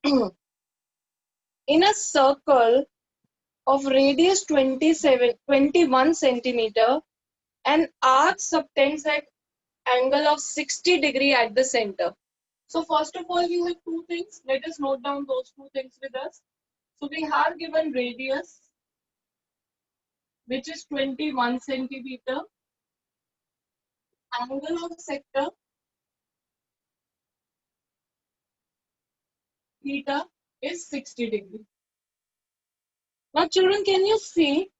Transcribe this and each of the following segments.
In a circle of radius 21 centimeter, an arc subtends at angle of 60 degree at the center. So first of all, we have two things. Let us note down those two things with us. So we have given radius, which is 21 centimeter. Angle of sector, theta, is 60 degree. Now children, can you see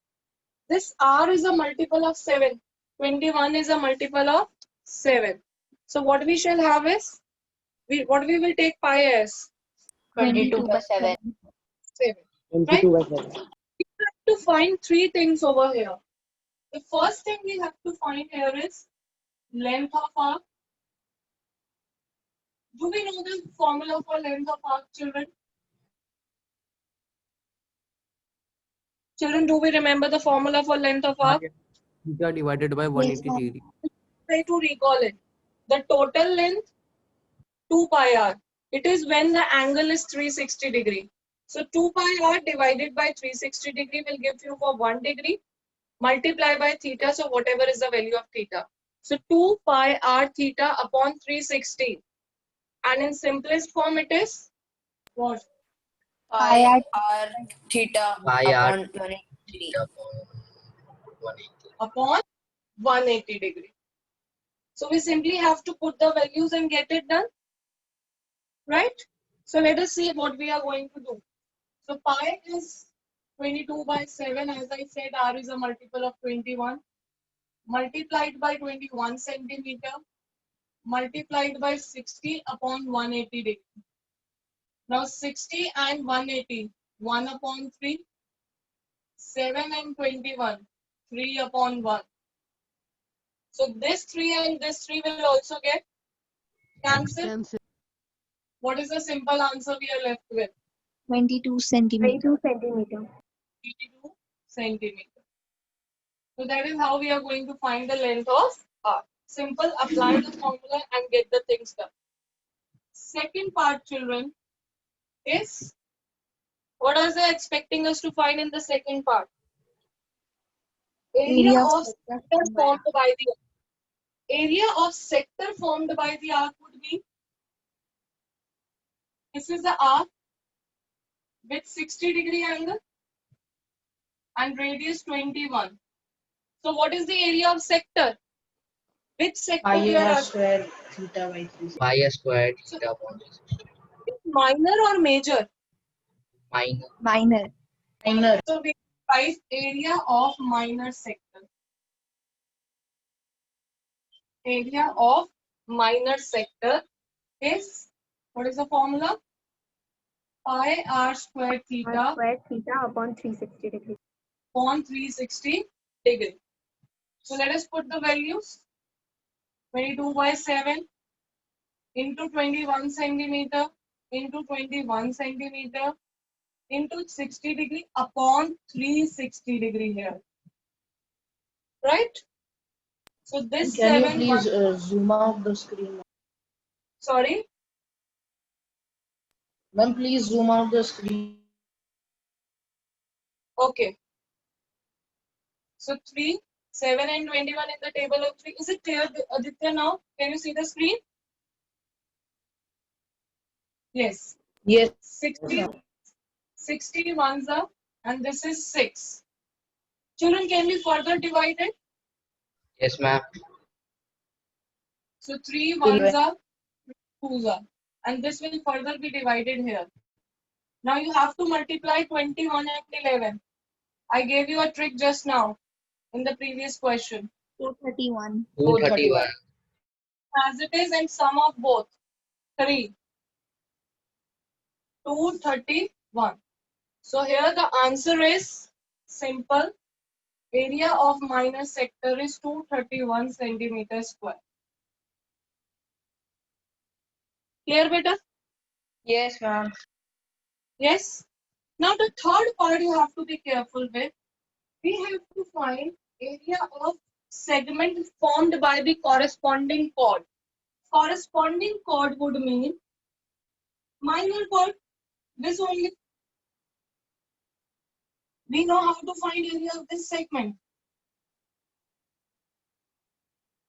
this r is a multiple of 7. 21 is a multiple of 7. So what we shall have is, what we will take pi as? 22/7. 7. 22/7. We have to find three things over here. The first thing we have to find here is length of arc. Do we know the formula for length of arc, children? Children, do we remember the formula for length of arc? Theta divided by 180 degree. Try to recall it. The total length, 2 pi r. It is when the angle is 360 degree. So 2 pi r divided by 360 degree will give you for 1 degree. Multiply by theta, so whatever is the value of theta. So 2 pi r theta upon 360. And in simplest form it is what? Pi r theta Pi r upon 180. Upon 180 degree. So we simply have to put the values and get it done. Right? So let us see what we are going to do. So pi is 22/7. As I said, r is a multiple of 21. Multiplied by 21 centimeter. Multiplied by 60 upon 180 degree. Now 60 and 180. 1 upon 3. 7 and 21. 3 upon 1. So this 3 and this 3 will also get cancelled. What is the simple answer we are left with? 22 centimeter. 22 centimeter. So that is how we are going to find the length of arc. Simple, apply the formula and get the things done. Second part, children, is what are they expecting us to find in the second part? Area of sector formed by the arc. Area of sector formed by the arc would be, this is the arc with 60 degree angle and radius 21. So what is the area of sector? Which sector we are square theta by 3. Pi r squared theta upon 360. minor or major? Minor. Minor. Minor. So we find area of minor sector. Area of minor sector is, what is the formula? Pi r square theta Upon 360 degree. upon 360 degree. So let us put the values. 22/7 into 21 centimeter into 21 centimeter into 60 degree upon 360 degree here. Right? So this Can 7. you please zoom out the screen? Sorry? Ma'am, please zoom out the screen. Okay. So 3, 7 and 21 in the table of 3. Is it clear, Aditya, now? Can you see the screen? Yes. Yes. 60 ones are, and this is 6. Children, can we further divide it? Yes, ma'am. So 3 ones are, 2s are, and this will further be divided here. Now you have to multiply 21 and 11. I gave you a trick just now in the previous question. 231. 231. As it is, and sum of both 3. 231. So here the answer is simple. Area of minor sector is 231 centimeters square. Clear, beta? Yes, ma'am. Yes. Now the third part you have to be careful with. We have to find area of segment formed by the corresponding chord. Corresponding chord would mean minor chord. This only. We know how to find area of this segment.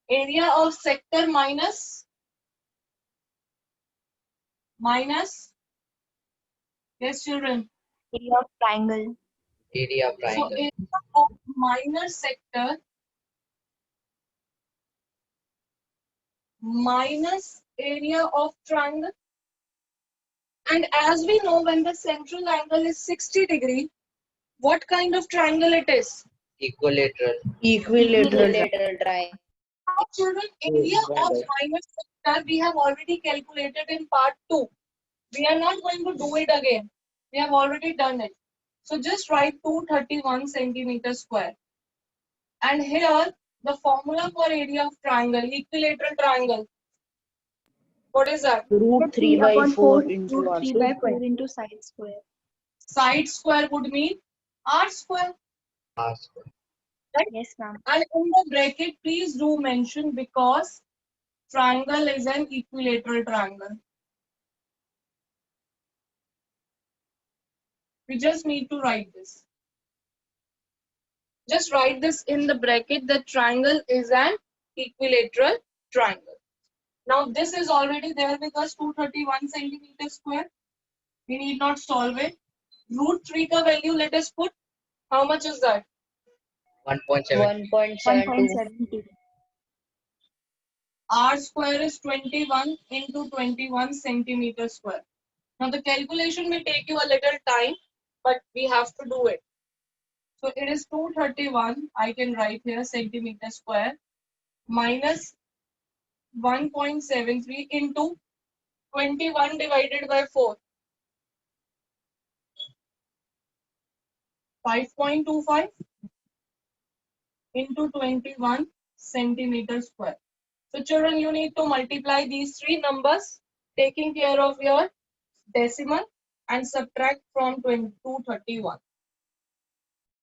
Area of sector minus. Yes, children. Area of triangle. Area of So triangle. area of minor sector minus area of triangle. And as we know, when the central angle is 60 degree, what kind of triangle it is? Equilateral. Equilateral. Equilateral triangle. Now, children, area of minor sector we have already calculated in part 2. We are not going to do it again. We have already done it. So just write 231 centimeter square. And here the formula for area of triangle, equilateral triangle. What is that? Root 3 by upon 4 into root R 3 by 4 into side square. Side square would mean R square. R square. Yes, ma'am. And in the bracket, please do mention because triangle is an equilateral triangle. We just need to write this. Just write this in the bracket that triangle is an equilateral triangle. Now this is already there with us 231 centimeter square. We need not solve it. Root 3 ka value let us put. How much is that? 1.7. 1.72. 1.72. R square is 21 into 21 centimeter square. Now the calculation may take you a little time, but we have to do it. So it is 231, I can write here centimeter square, minus 1.73 into 21 divided by 4. 5.25 into 21 centimeter square. So children, you need to multiply these three numbers, taking care of your decimal and subtract from 231.